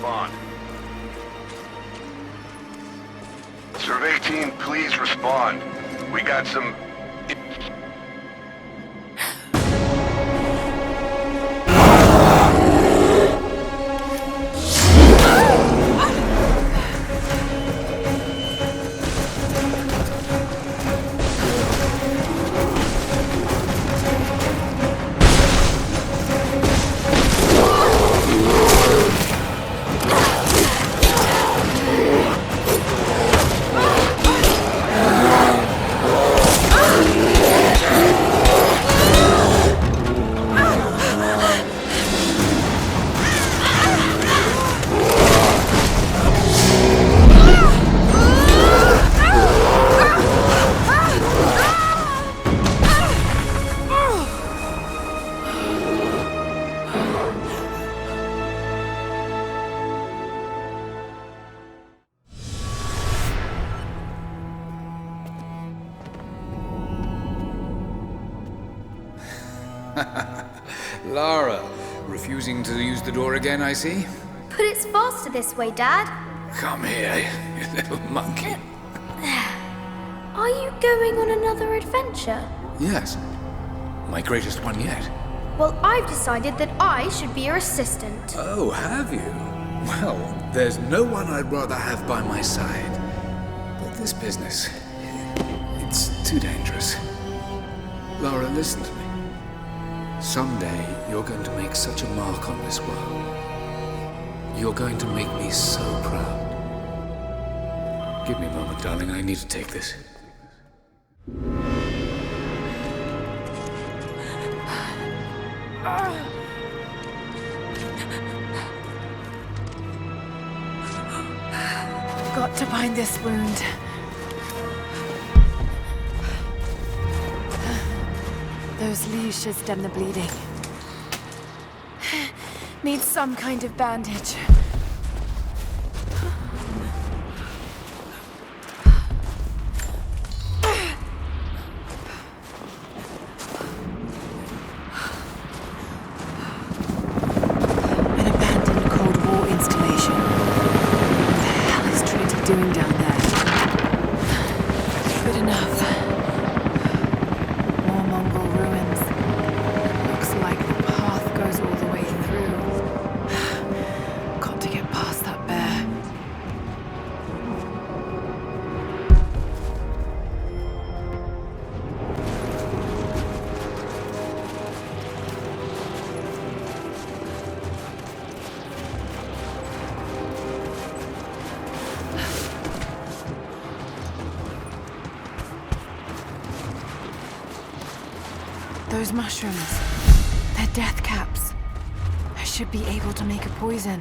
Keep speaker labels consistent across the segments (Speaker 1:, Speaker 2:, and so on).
Speaker 1: respond. Survey team, please respond. We got some...
Speaker 2: Lara, refusing to use the door again, I see?
Speaker 3: But it's faster this way, Dad.
Speaker 2: Come here, you little monkey.
Speaker 3: Are you going on another adventure?
Speaker 2: Yes, my greatest one yet.
Speaker 3: Well, I've decided that I should be your assistant.
Speaker 2: Oh, have you? Well, there's no one I'd rather have by my side. But this business, it's too dangerous. Lara, listen to me. Someday, you're going to make such a mark on this world. You're going to make me so proud. Give me a moment, darling. I need to take this.
Speaker 4: Got to bind this wound. Those leaves should stem the bleeding. Need some kind of bandage. An abandoned Cold War installation. What the hell is Trinity doing down there? Good enough. Those mushrooms, they're death caps. I should be able to make a poison.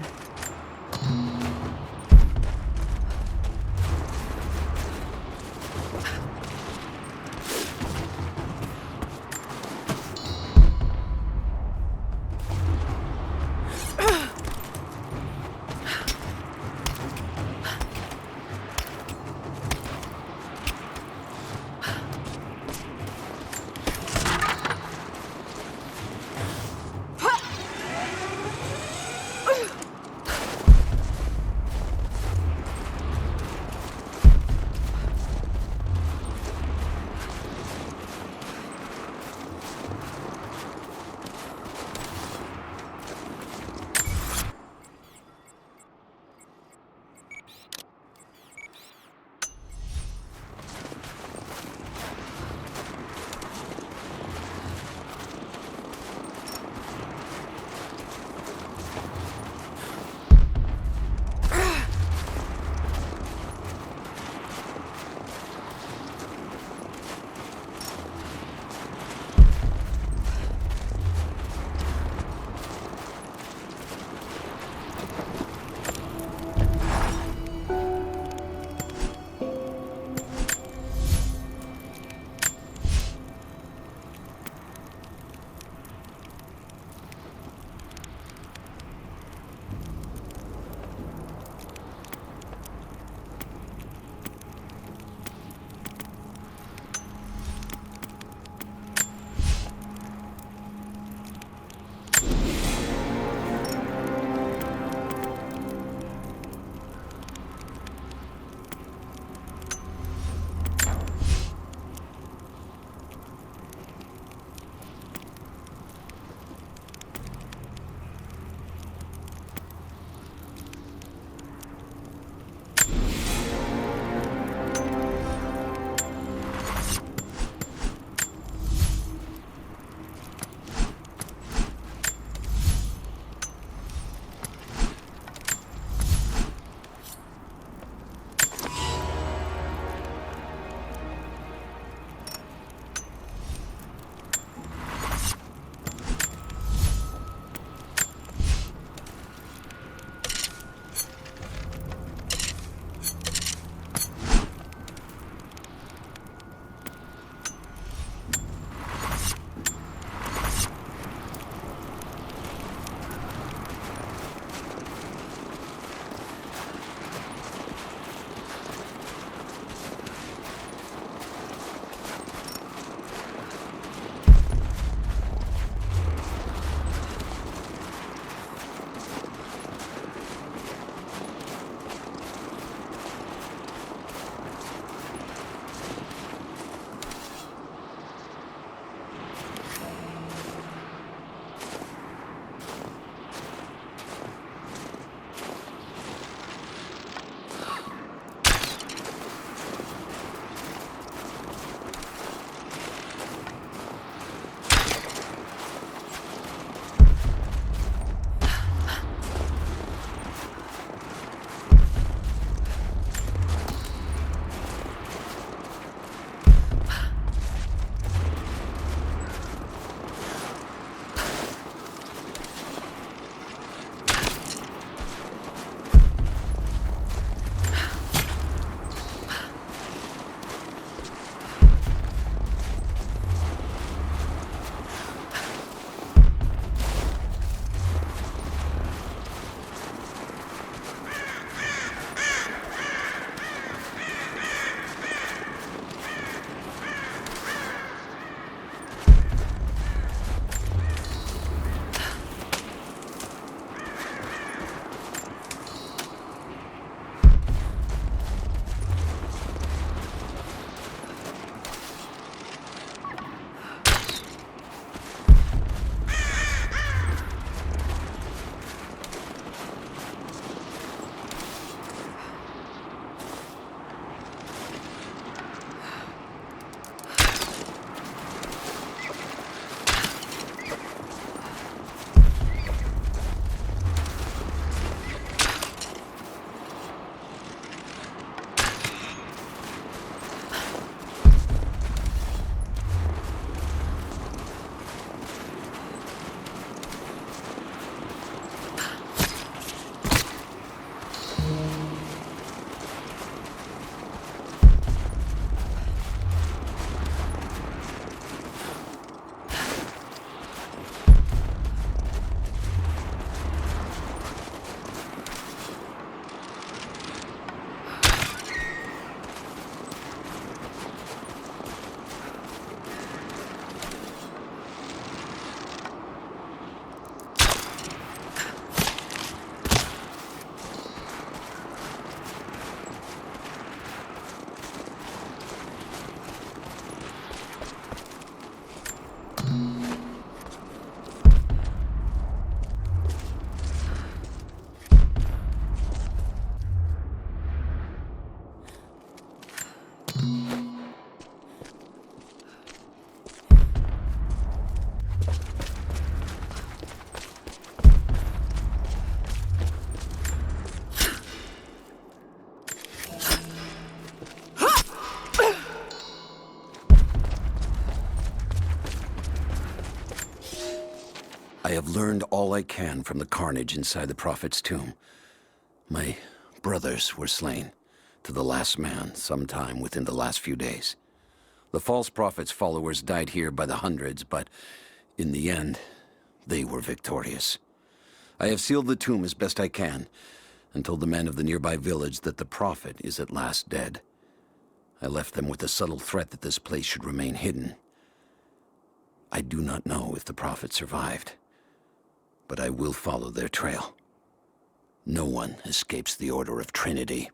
Speaker 5: I have learned all I can from the carnage inside the Prophet's tomb. My brothers were slain, to the last man, sometime within the last few days. The false Prophet's followers died here by the hundreds, but in the end, they were victorious. I have sealed the tomb as best I can, and told the men of the nearby village that the Prophet is at last dead. I left them with a subtle threat that this place should remain hidden. I do not know if the Prophet survived, but I will follow their trail. No one escapes the Order of Trinity.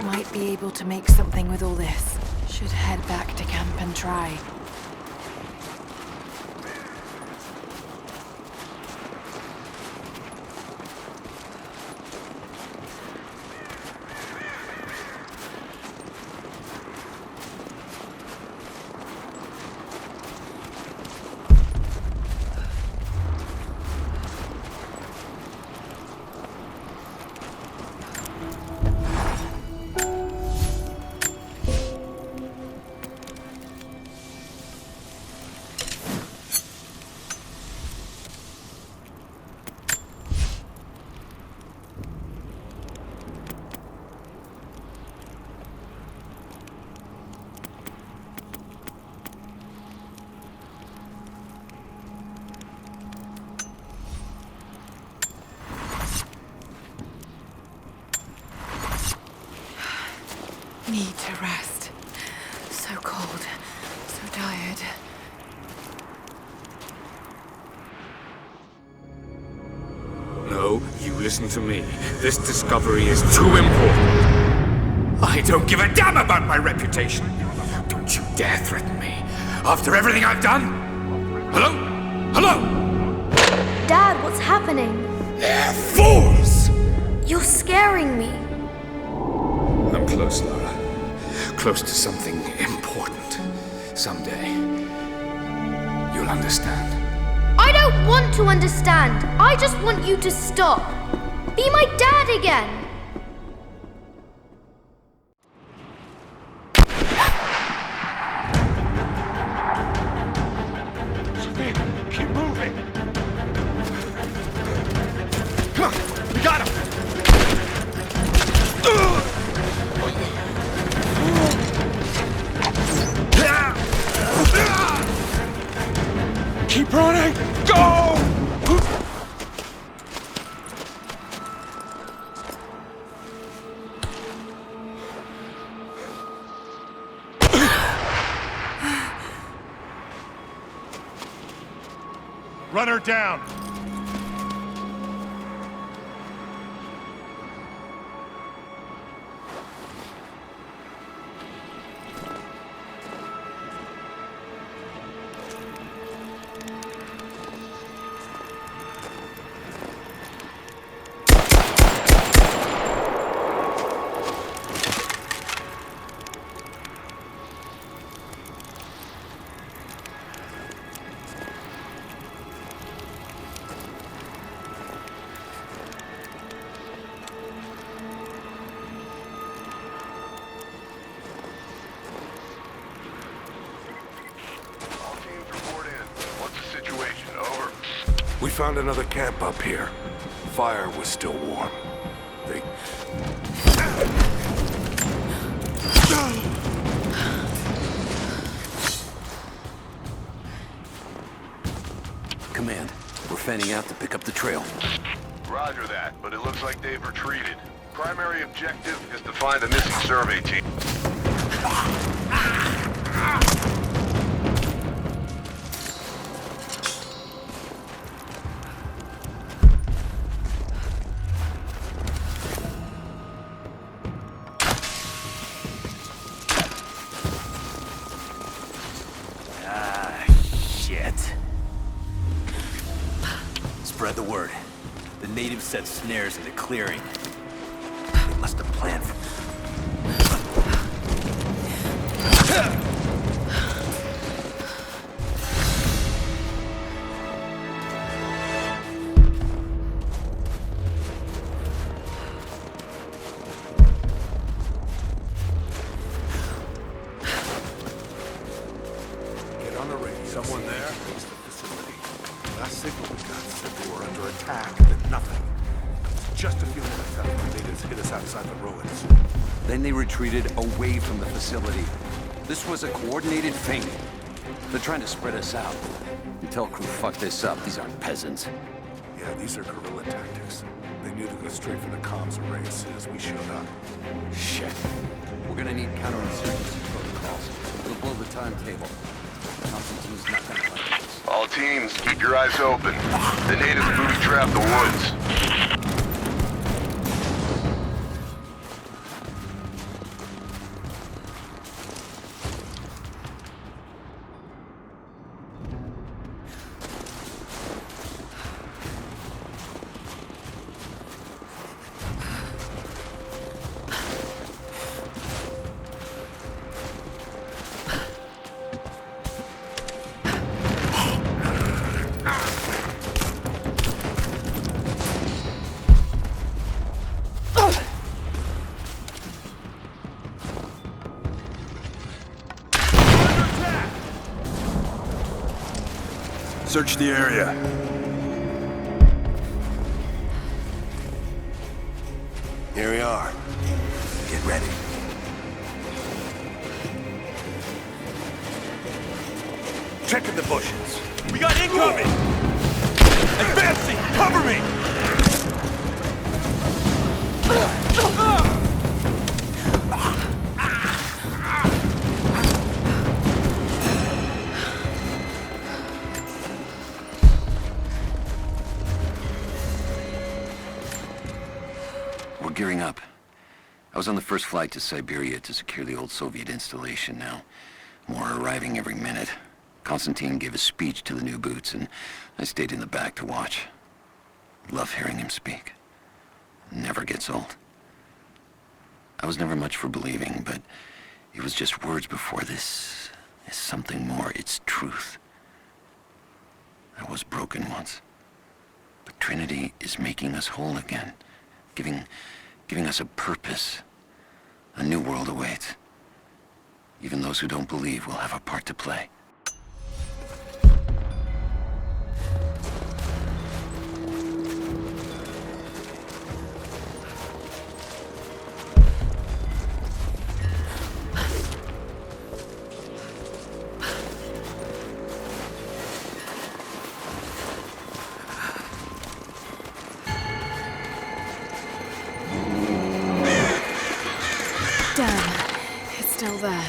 Speaker 4: Might be able to make something with all this. Should head back to camp and try. Need to rest. So cold, so tired.
Speaker 2: No, you listen to me. This discovery is too important. I don't give a damn about my reputation. Don't you dare threaten me. After everything I've done? Hello? Hello?
Speaker 3: Dad, what's happening?
Speaker 2: They're fools!
Speaker 3: You're scaring me.
Speaker 2: I'm close, Lara. Close to something important. Someday, you'll understand.
Speaker 3: I don't want to understand. I just want you to stop. Be my dad again.
Speaker 1: Keep moving! Come on, we got him! Keep running! Go! Run her down!
Speaker 6: We found another camp up here. Fire was still warm. They...
Speaker 5: Command, we're fanning out to pick up the trail.
Speaker 1: Roger that, but it looks like they've retreated. Primary objective is to find the missing survey team.
Speaker 7: Shit. Spread the word. The natives set snares in the clearing. They must have planned for...
Speaker 6: Get on the ring. Someone there? It's the facility. Last signal we got said they were under attack, then nothing. Just a few minutes after the natives hit us outside the ruins.
Speaker 5: Then they retreated away from the facility. This was a coordinated feint. They're trying to spread us out. Until crew fuck this up, these aren't peasants.
Speaker 6: Yeah, these are guerrilla tactics. They knew to go straight for the comms array as soon as we showed up.
Speaker 5: Shit. We're gonna need counterinsurgency protocols. It'll blow the timetable. Constantine's not gonna like this.
Speaker 1: All teams, keep your eyes open. The natives booby-trapped the woods.
Speaker 6: Search the area. Here we are. Get ready. Checking the bushes.
Speaker 7: We got incoming! Advancing! Cover me!
Speaker 5: We're gearing up. I was on the first flight to Siberia to secure the old Soviet installation now. More are arriving every minute. Constantine gave a speech to the new boots, and I stayed in the back to watch. Love hearing him speak. Never gets old. I was never much for believing, but it was just words before. This is something more. It's truth. I was broken once. But Trinity is making us whole again. Giving us a purpose. A new world awaits. Even those who don't believe will have a part to play.
Speaker 4: Damn, it's still there.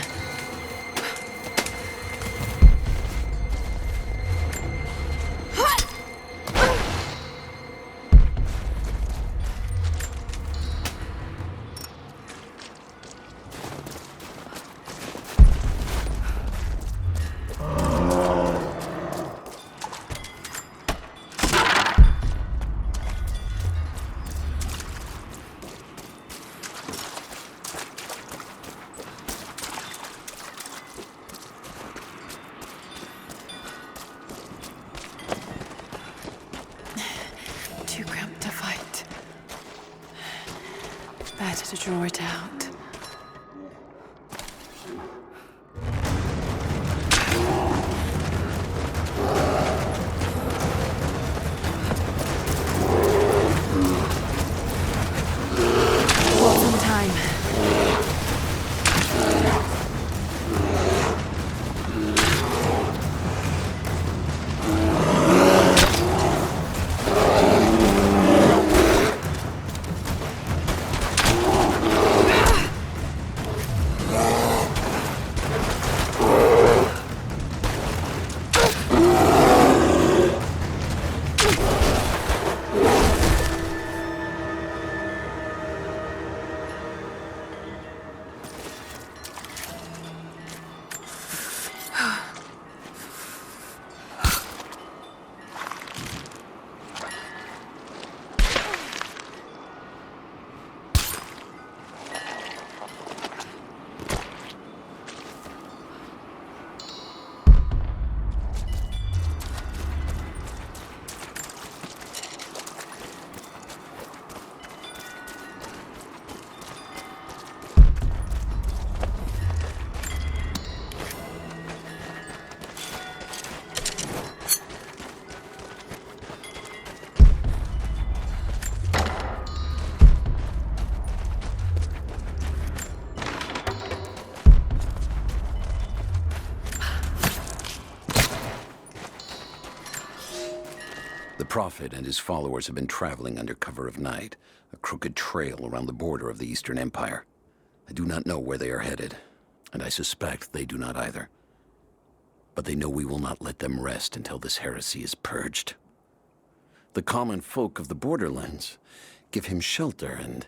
Speaker 4: Too cramped to fight. Better to draw it out. Wasn't time.
Speaker 5: The Prophet and his followers have been traveling under cover of night, a crooked trail around the border of the Eastern Empire. I do not know where they are headed, and I suspect they do not either. But they know we will not let them rest until this heresy is purged. The common folk of the borderlands give him shelter, and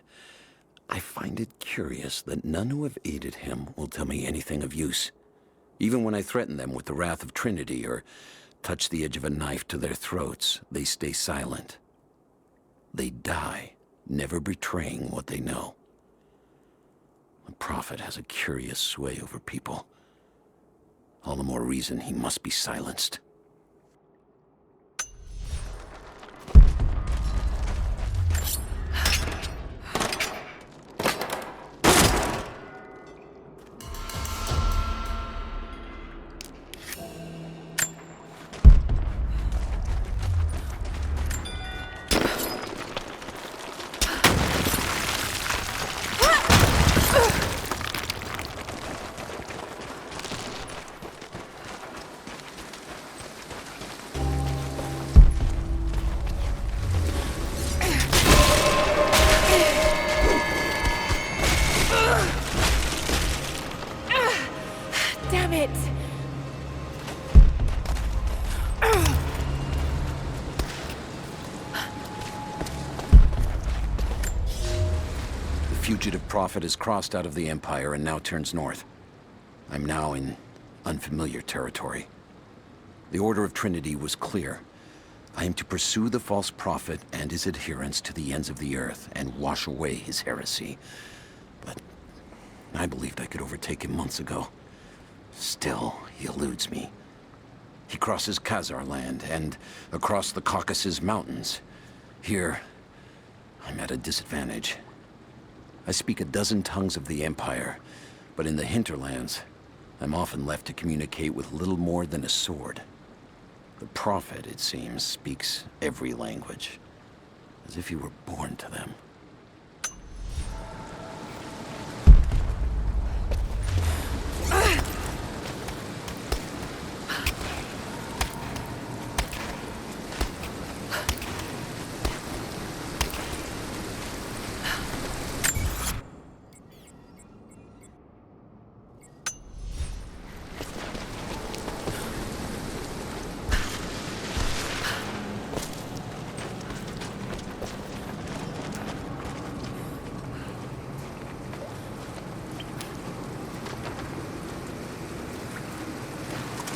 Speaker 5: I find it curious that none who have aided him will tell me anything of use. Even when I threaten them with the wrath of Trinity or touch the edge of a knife to their throats, they stay silent. They die, never betraying what they know. The Prophet has a curious sway over people. All the more reason he must be silenced.
Speaker 4: Damn it!
Speaker 5: The fugitive Prophet has crossed out of the Empire and now turns north. I'm now in unfamiliar territory. The Order of Trinity was clear. I am to pursue the false prophet and his adherents to the ends of the earth and wash away his heresy. But I believed I could overtake him months ago. Still, he eludes me. He crosses Khazar land and across the Caucasus Mountains. Here, I'm at a disadvantage. I speak a dozen tongues of the Empire, but in the hinterlands, I'm often left to communicate with little more than a sword. The Prophet, it seems, speaks every language, as if he were born to them.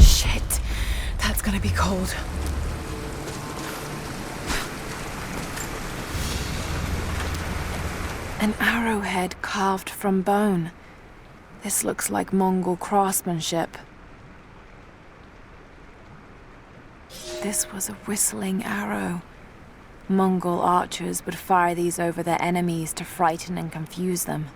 Speaker 4: Shit, that's gonna be cold. An arrowhead carved from bone. This looks like Mongol craftsmanship. This was a whistling arrow. Mongol archers would fire these over their enemies to frighten and confuse them.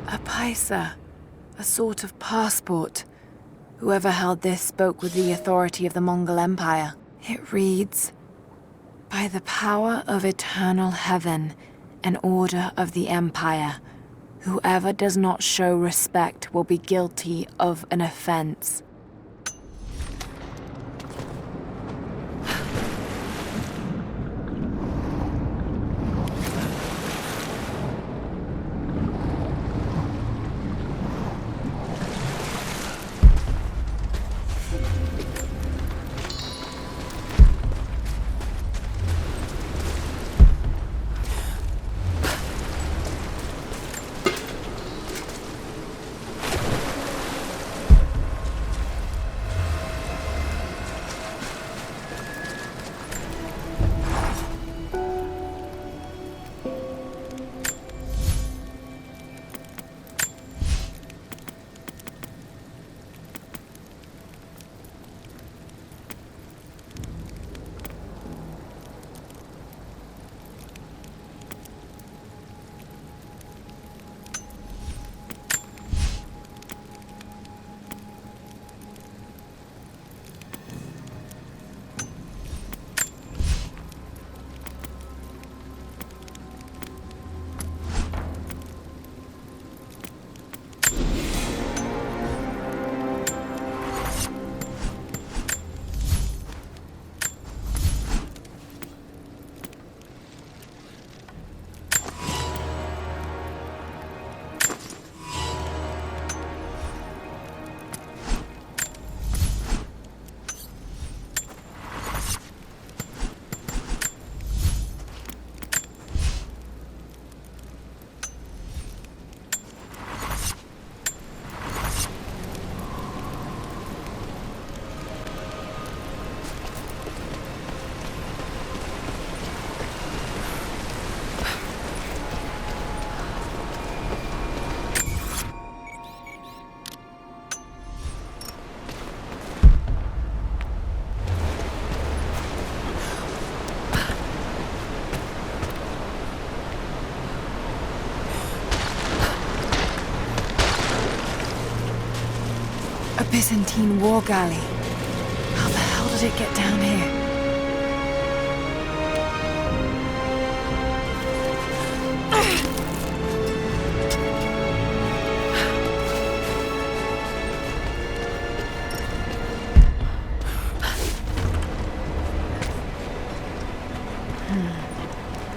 Speaker 4: A paisa, a sort of passport. Whoever held this spoke with the authority of the Mongol Empire. It reads, "By the power of eternal heaven and order of the Empire, whoever does not show respect will be guilty of an offense." Byzantine war galley. How the hell did it get down here?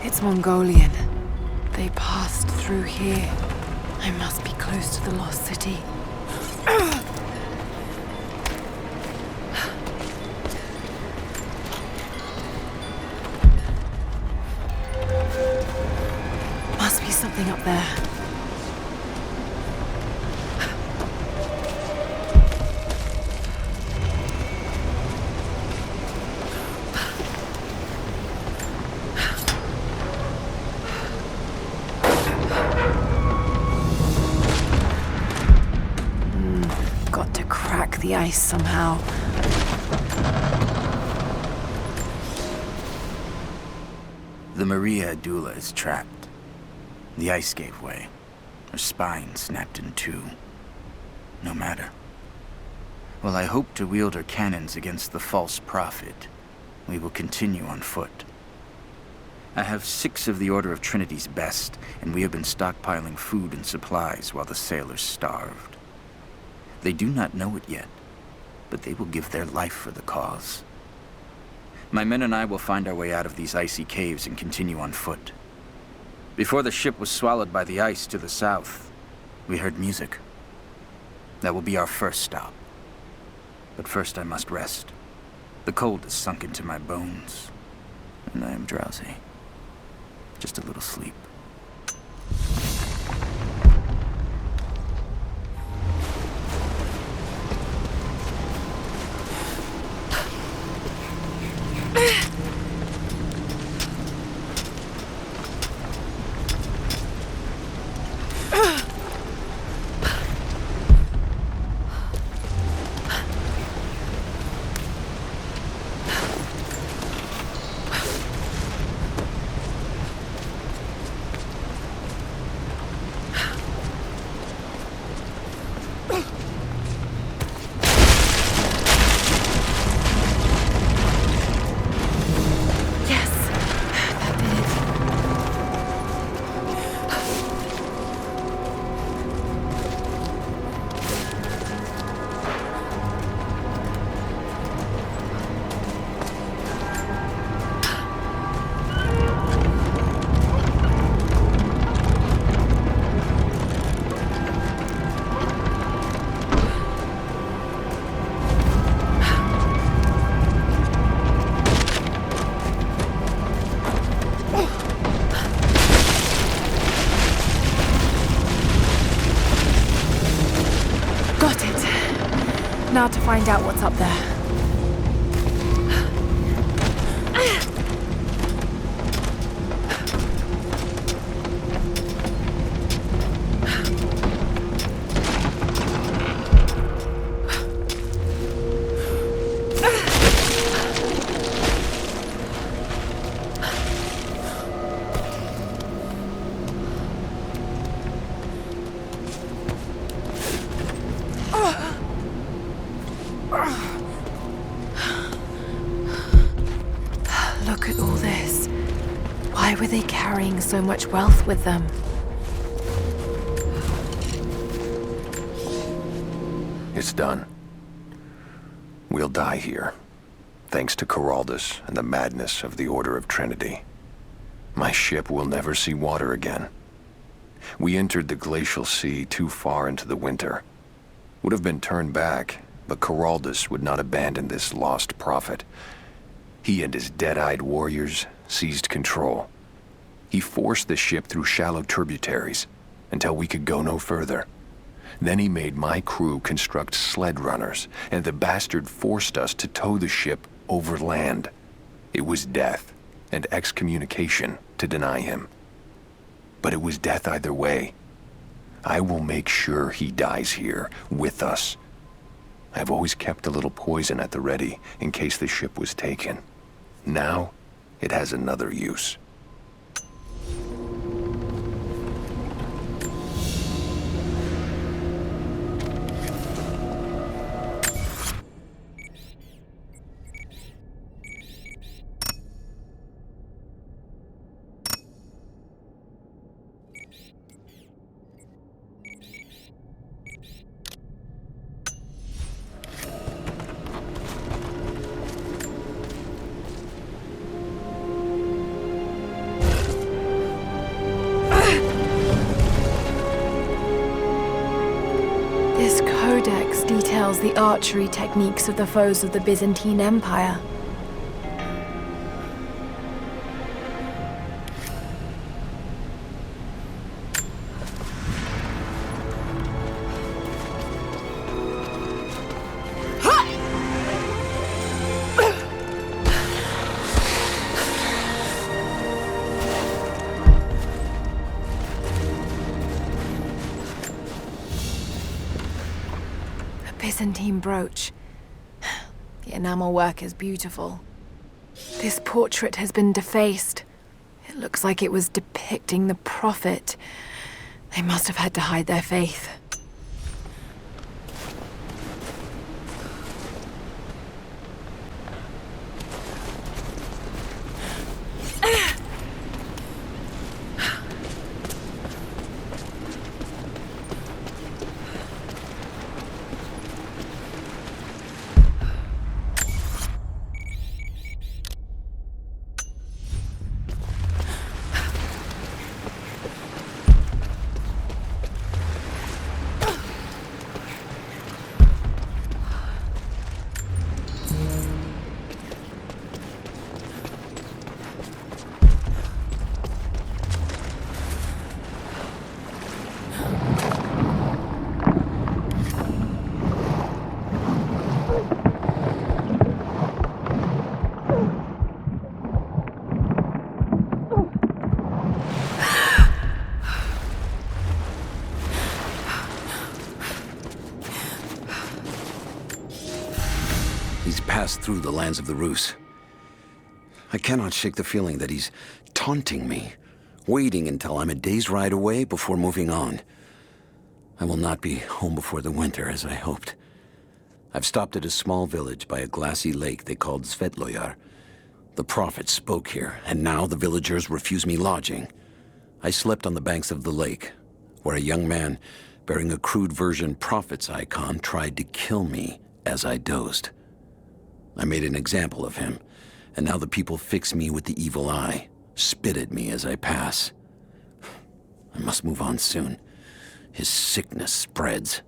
Speaker 4: It's Mongolian. They passed through here. I must be close to the lost city. Must be something up there. Got to crack the ice somehow.
Speaker 7: The Maria Adula is trapped. The ice gave way. Her spine snapped in two. No matter. While I hope to wield her cannons against the false prophet, we will continue on foot. I have 6 of the Order of Trinity's best, and we have been stockpiling food and supplies while the sailors starved. They do not know it yet, but they will give their life for the cause. My men and I will find our way out of these icy caves and continue on foot. Before the ship was swallowed by the ice to the south, we heard music. That will be our first stop. But first I must rest. The cold has sunk into my bones, and I am drowsy. Just a little sleep.
Speaker 4: Now to find out what's up there. Look at all this. Why were they carrying so much wealth with them?
Speaker 8: It's done. We'll die here, thanks to Coraldus and the madness of the Order of Trinity. My ship will never see water again. We entered the glacial sea too far into the winter. Would have been turned back, but Coraldus would not abandon this lost prophet. He and his dead-eyed warriors seized control. He forced the ship through shallow tributaries until we could go no further. Then he made my crew construct sled runners, and the bastard forced us to tow the ship over land. It was death and excommunication to deny him. But it was death either way. I will make sure he dies here, with us. I've always kept a little poison at the ready in case the ship was taken. Now, it has another use.
Speaker 4: parallels the archery techniques of the foes of the Byzantine Empire. Byzantine brooch. The enamel work is beautiful. This portrait has been defaced. It looks like it was depicting the Prophet. They must have had to hide their faith.
Speaker 5: He's passed through the lands of the Rus. I cannot shake the feeling that he's taunting me, waiting until I'm a day's ride away before moving on. I will not be home before the winter, as I hoped. I've stopped at a small village by a glassy lake they called Svetloyar. The Prophet spoke here, and now the villagers refuse me lodging. I slept on the banks of the lake, where a young man bearing a crude version Prophet's icon tried to kill me as I dozed. I made an example of him, and now the people fix me with the evil eye, spit at me as I pass. I must move on soon. His sickness spreads.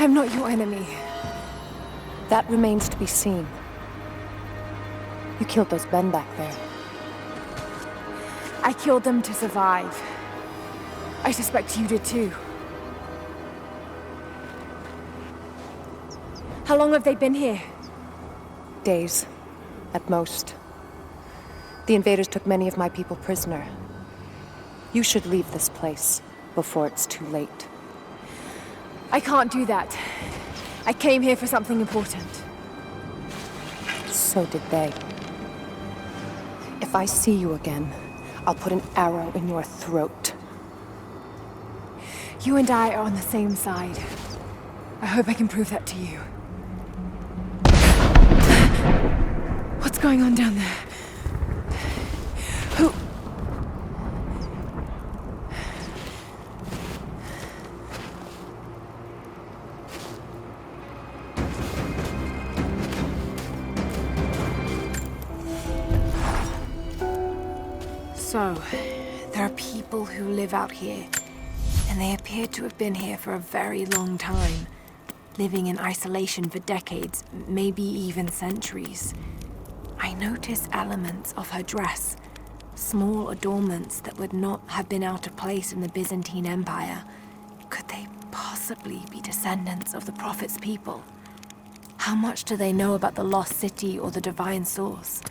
Speaker 4: I'm not your enemy.
Speaker 9: That remains to be seen. You killed those men back there.
Speaker 4: I killed them to survive. I suspect you did too. How long have they been here?
Speaker 9: Days, at most. The invaders took many of my people prisoner. You should leave this place before it's too late.
Speaker 4: I can't do that. I came here for something important.
Speaker 9: So did they. If I see you again, I'll put an arrow in your throat.
Speaker 4: You and I are on the same side. I hope I can prove that to you. What's going on down there? Who? So, there are people who live out here, and they appear to have been here for a very long time, living in isolation for decades, maybe even centuries. I notice elements of her dress, small adornments that would not have been out of place in the Byzantine Empire. Could they possibly be descendants of the Prophet's people? How much do they know about the lost city or the divine source?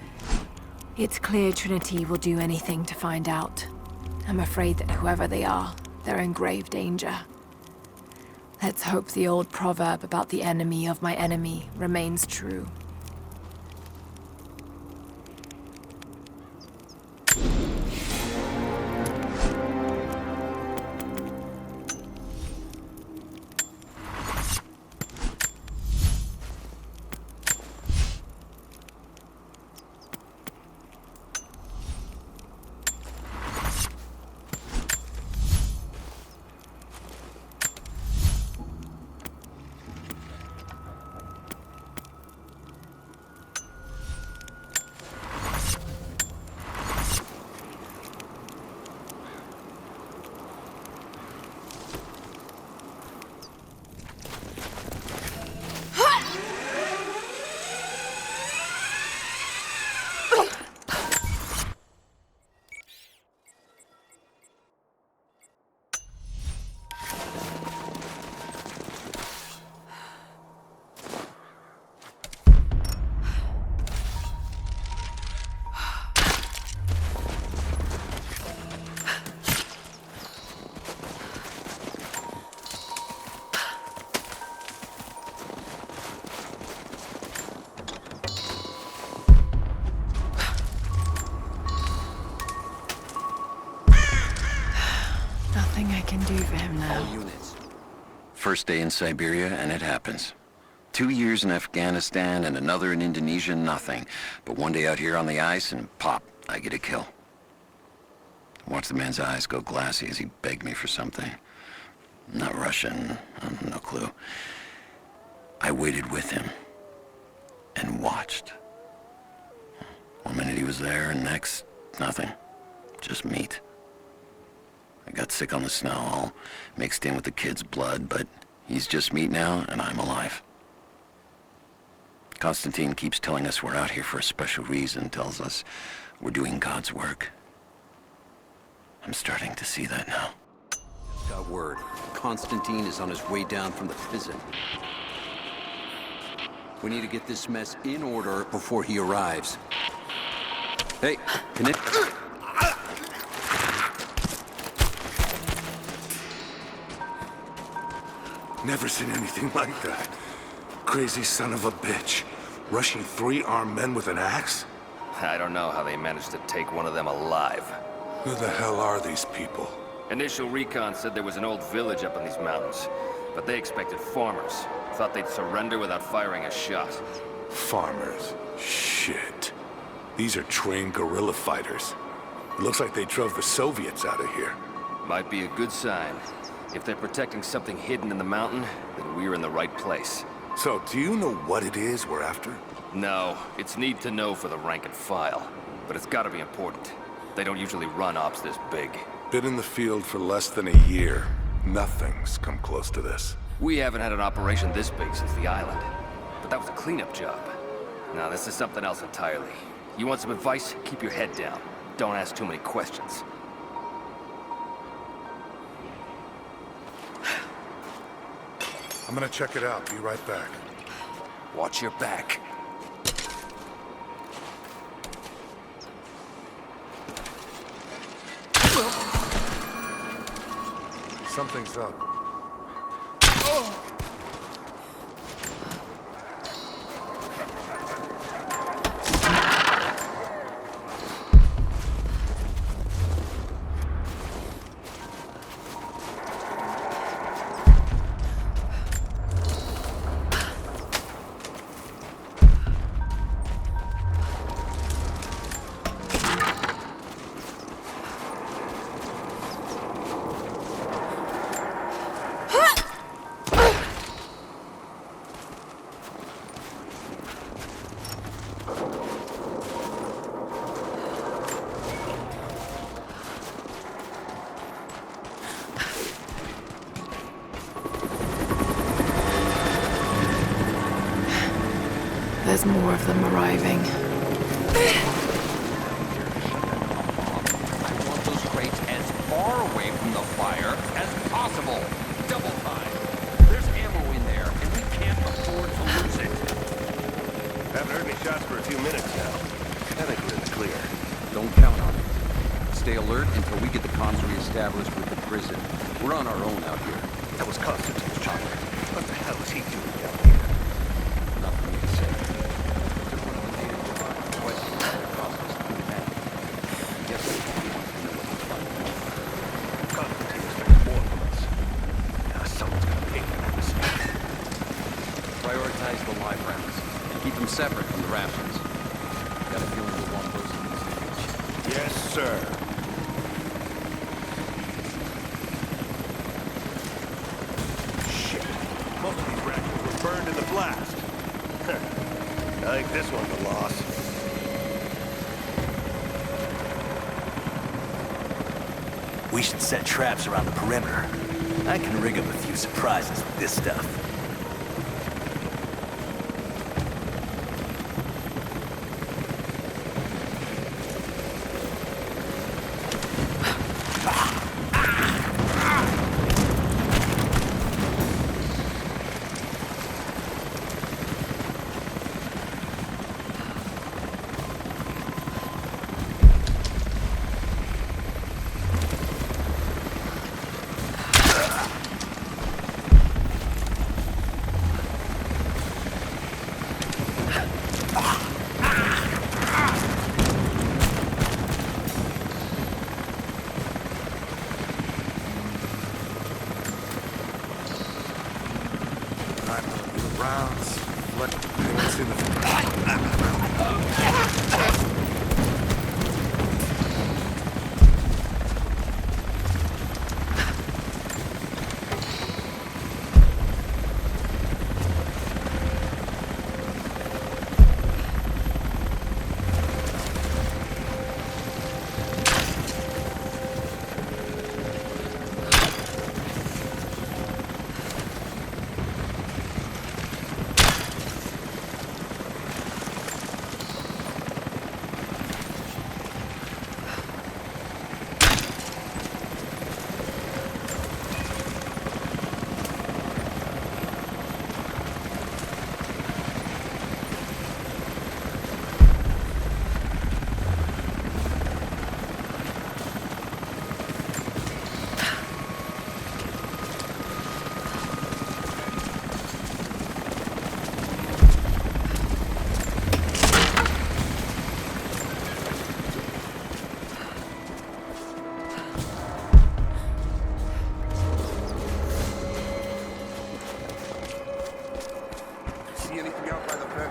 Speaker 4: It's clear Trinity will do anything to find out. I'm afraid that whoever they are, they're in grave danger. Let's hope the old proverb about the enemy of my enemy remains true.
Speaker 5: First day in Siberia, and it happens. 2 years in Afghanistan and another in Indonesia, nothing. But one day out here on the ice, and pop, I get a kill. Watch the man's eyes go glassy as he begged me for something. Not Russian, no clue. I waited with him and watched. One minute he was there, and next, nothing. Just meat. I got sick on the snow, all mixed in with the kid's blood, but he's just meat now, and I'm alive. Constantine keeps telling us we're out here for a special reason, tells us we're doing God's work. I'm starting to see that now.
Speaker 10: Got word. Constantine is on his way down from the prison. We need to get this mess in order before he arrives. Hey, connect.
Speaker 6: Never seen anything like that. Crazy son of a bitch. Rushing 3 armed men with an axe?
Speaker 11: I don't know how they managed to take one of them alive.
Speaker 6: Who the hell are these people?
Speaker 11: Initial recon said there was an old village up in these mountains, but they expected farmers. Thought they'd surrender without firing a shot.
Speaker 6: Farmers? Shit. These are trained guerrilla fighters. It looks like they drove the Soviets out of here.
Speaker 11: Might be a good sign. If they're protecting something hidden in the mountain, then we're in the right place.
Speaker 6: So, do you know what it is we're after?
Speaker 11: No, it's need to know for the rank and file. But it's gotta be important. They don't usually run ops this big.
Speaker 6: Been in the field for less than a year. Nothing's come close to this.
Speaker 11: We haven't had an operation this big since the island. But that was a cleanup job. Now this is something else entirely. You want some advice? Keep your head down. Don't ask too many questions.
Speaker 6: I'm gonna check it out. Be right back.
Speaker 11: Watch your back.
Speaker 6: Something's up.
Speaker 4: There's more of them arriving.
Speaker 10: I want those crates as far away from the fire as possible. Double time. There's ammo in there, and we can't afford to lose it.
Speaker 1: Haven't heard any shots for a few minutes now. I think we're in the clear.
Speaker 10: Don't count on it. Stay alert until we get the comms re-established with the prison. We're on our own out here.
Speaker 1: That was Constantine's chopper. What the hell is he doing down here?
Speaker 10: Nothing for me to say. Took one of the native divines twice to get across this through the map. Yes, he wants to know what he's fighting.
Speaker 1: Constantine expects more from us. Now someone's gonna pay for that mistake.
Speaker 10: Prioritize the live rounds. Keep them separate from the rations. Got a feeling we'll want those in this village.
Speaker 1: Yes, sir. Shit. Most of these rations were burned in the blast. I think this one's a loss.
Speaker 12: We should set traps around the perimeter. I can rig up a few surprises with this stuff.
Speaker 6: rounds. Anyone seen the...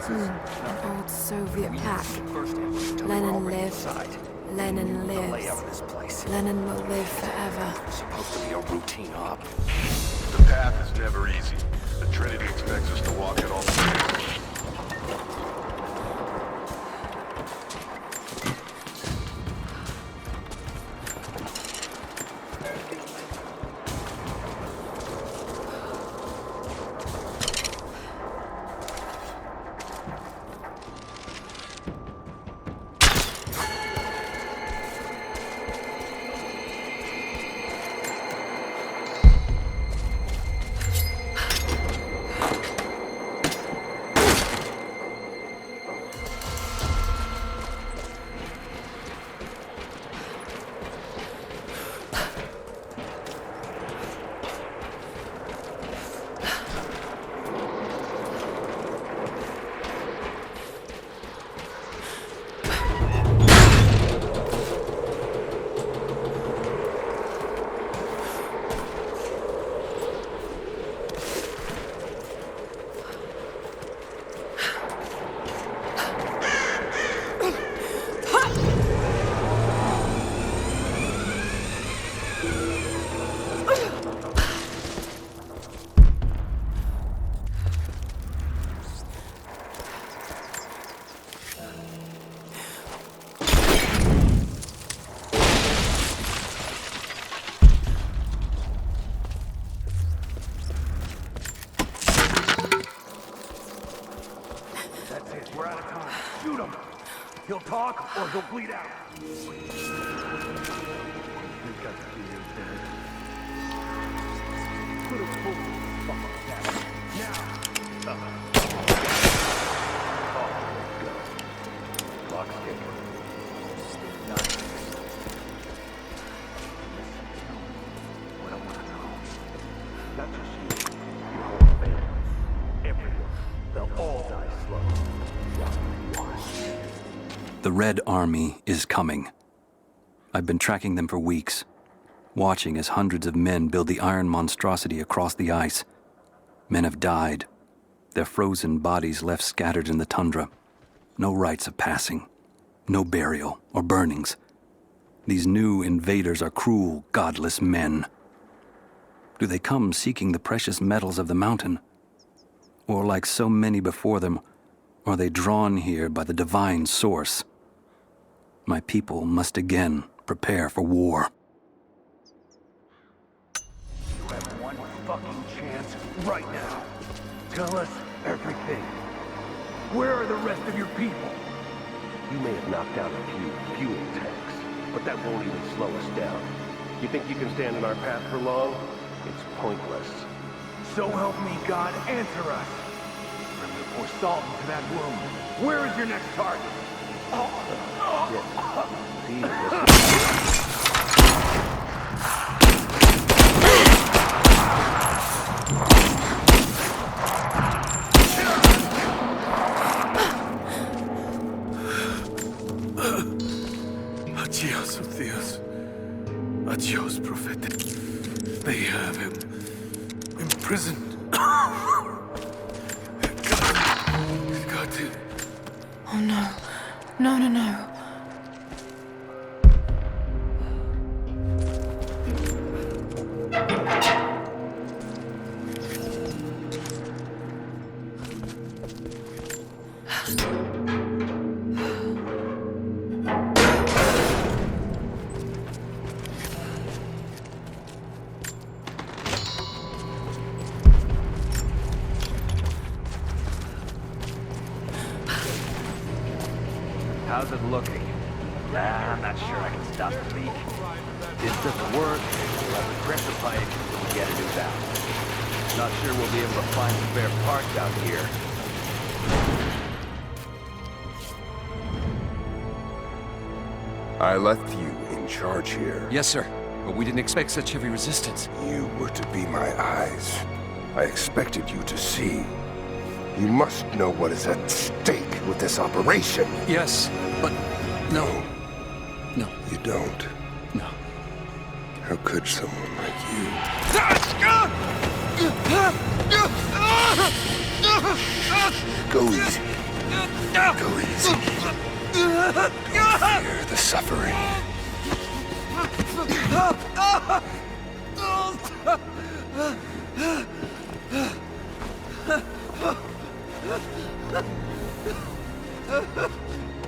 Speaker 4: An old Soviet pack. Lenin lived. Lenin lives. Lenin will live forever.
Speaker 11: Supposed to be a routine op.
Speaker 1: The path is never easy. The Trinity expects us to walk it all the way.
Speaker 10: He'll talk or he'll bleed out.
Speaker 13: The Red Army is coming. I've been tracking them for weeks, watching as hundreds of men build the iron monstrosity across the ice. Men have died, their frozen bodies left scattered in the tundra. No rites of passing, no burial or burnings. These new invaders are cruel, godless men. Do they come seeking the precious metals of the mountain? Or like so many before them, are they drawn here by the divine source? My people must again prepare for war.
Speaker 10: You have one fucking chance right now. Tell us everything. Where are the rest of your people?
Speaker 14: You may have knocked out a few fuel tanks, but that won't even slow us down. You think you can stand in our path for long? It's pointless.
Speaker 10: So help me God, answer us. I'm gonna pour salt into that wound. Where is your next target?
Speaker 6: Adios, Dios. Adios, Prophet. They have him imprisoned.
Speaker 4: Oh no. No, no, no.
Speaker 12: How's it looking? I'm not sure I can stop the leak. This doesn't work, we'll have to pressure pipe and get a new valve. Not sure we'll be able to find spare parts out here.
Speaker 15: I left you in charge here.
Speaker 11: Yes, sir. But we didn't expect such heavy resistance.
Speaker 15: You were to be my eyes. I expected you to see. You must know what is at stake with this operation.
Speaker 11: Yes, but no. No.
Speaker 15: You don't?
Speaker 11: No.
Speaker 15: How could someone like you? Go easy. Go easy. Don't fear the suffering.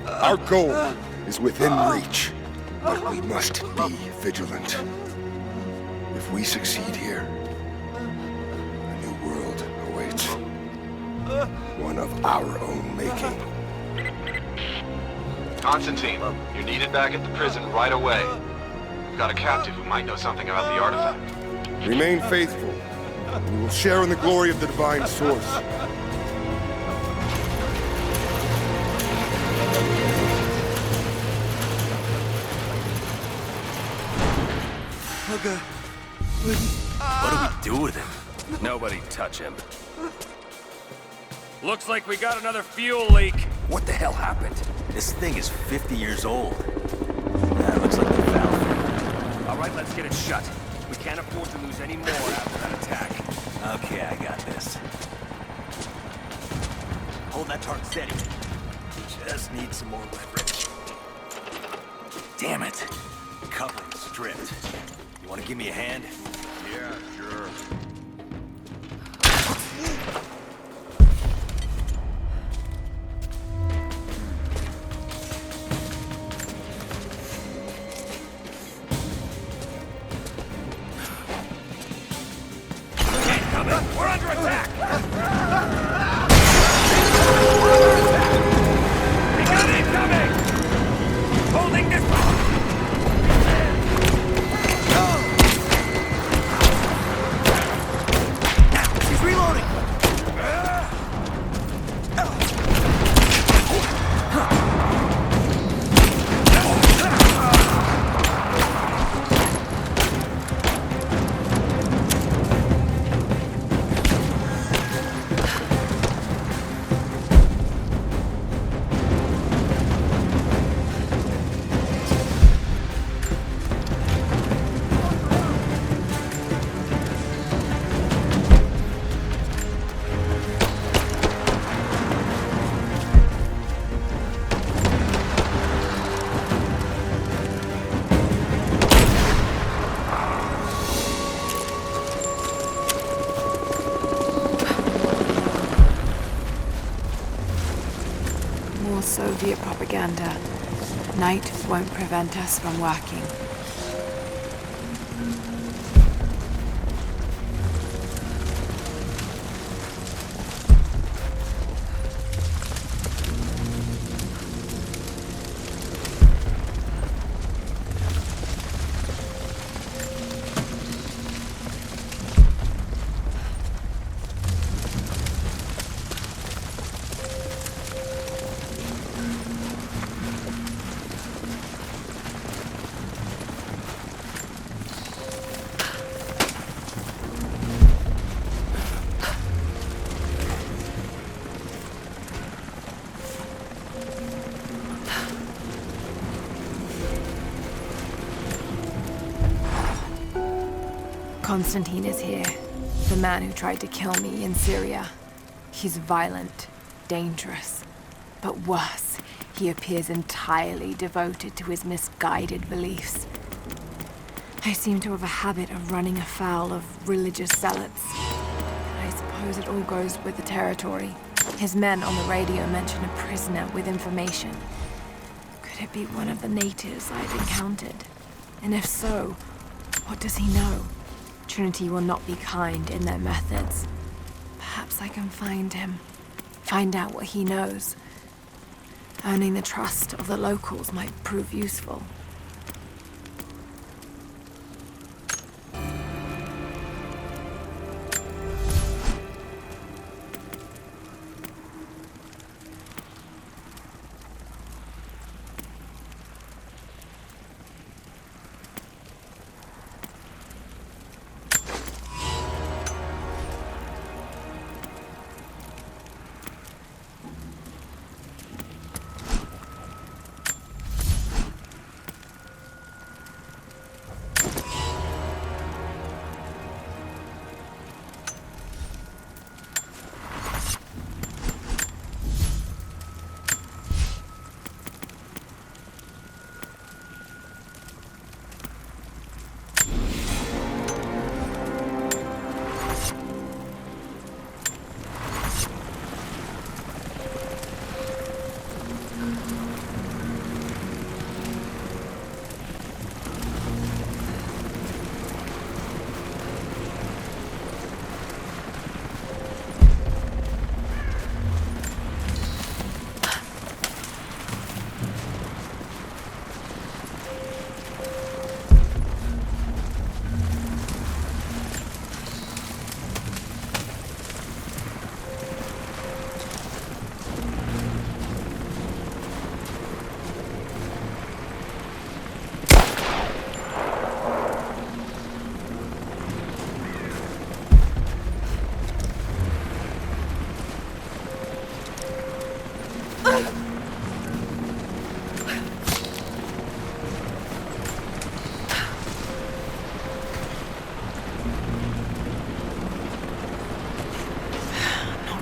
Speaker 15: Our goal is within reach, but we must be vigilant. If we succeed here, a new world awaits. One of our own making.
Speaker 16: Constantine, you're needed back at the prison right away. We've got a captive who might know something about the artifact.
Speaker 15: Remain faithful. We will share in the glory of the divine source.
Speaker 12: Okay. What do we do with him?
Speaker 11: Nobody touch him. Looks like we got another fuel leak.
Speaker 12: What the hell happened? This thing is 50 years old. That looks like the valve.
Speaker 11: All right, let's get it shut. We can't afford to lose any more after that attack.
Speaker 12: Okay, I got this. Hold that target steady. Just need some more leverage. Damn it. Coupling's stripped. You want to give me a hand?
Speaker 6: Yeah, sure.
Speaker 10: We're under attack! We got incoming! Holding this one!
Speaker 12: He's reloading!
Speaker 4: More Soviet propaganda. Night won't prevent us from working. Constantine is here. The man who tried to kill me in Syria. He's violent, dangerous. But worse, he appears entirely devoted to his misguided beliefs. I seem to have a habit of running afoul of religious zealots. I suppose it all goes with the territory. His men on the radio mention a prisoner with information. Could it be one of the natives I've encountered? And if so, what does he know? Trinity will not be kind in their methods. Perhaps I can find him. Find out what he knows. Earning the trust of the locals might prove useful.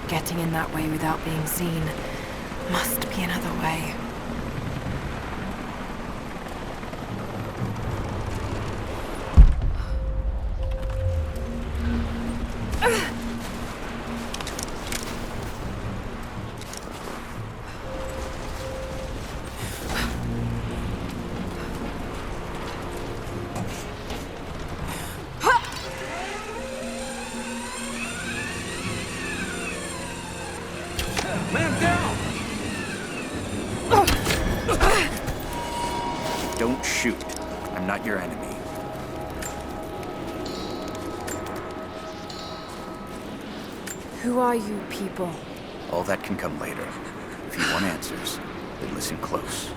Speaker 4: Getting in that way without being seen. Must be another way.
Speaker 10: Man down!
Speaker 7: Don't shoot. I'm not your enemy.
Speaker 4: Who are you people?
Speaker 7: All that can come later. If you want answers, then listen close.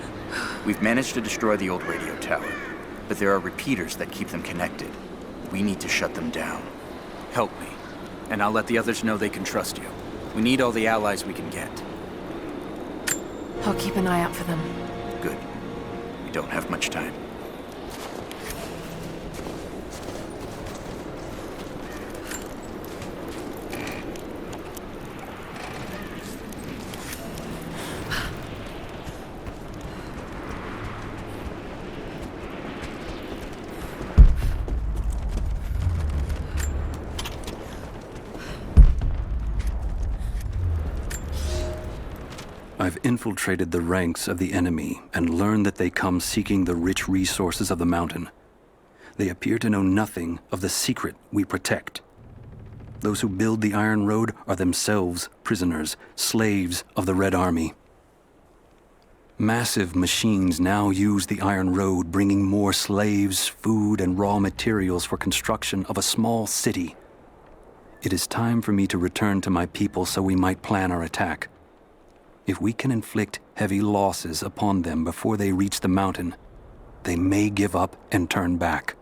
Speaker 7: We've managed to destroy the old radio tower, but there are repeaters that keep them connected. We need to shut them down. Help me, and I'll let the others know they can trust you. We need all the allies we can get.
Speaker 4: I'll keep an eye out for them.
Speaker 7: Good. We don't have much time.
Speaker 13: I've infiltrated the ranks of the enemy and learned that they come seeking the rich resources of the mountain. They appear to know nothing of the secret we protect. Those who build the Iron Road are themselves prisoners, slaves of the Red Army. Massive machines now use the Iron Road, bringing more slaves, food, and raw materials for construction of a small city. It is time for me to return to my people so we might plan our attack. If we can inflict heavy losses upon them before they reach the mountain, they may give up and turn back.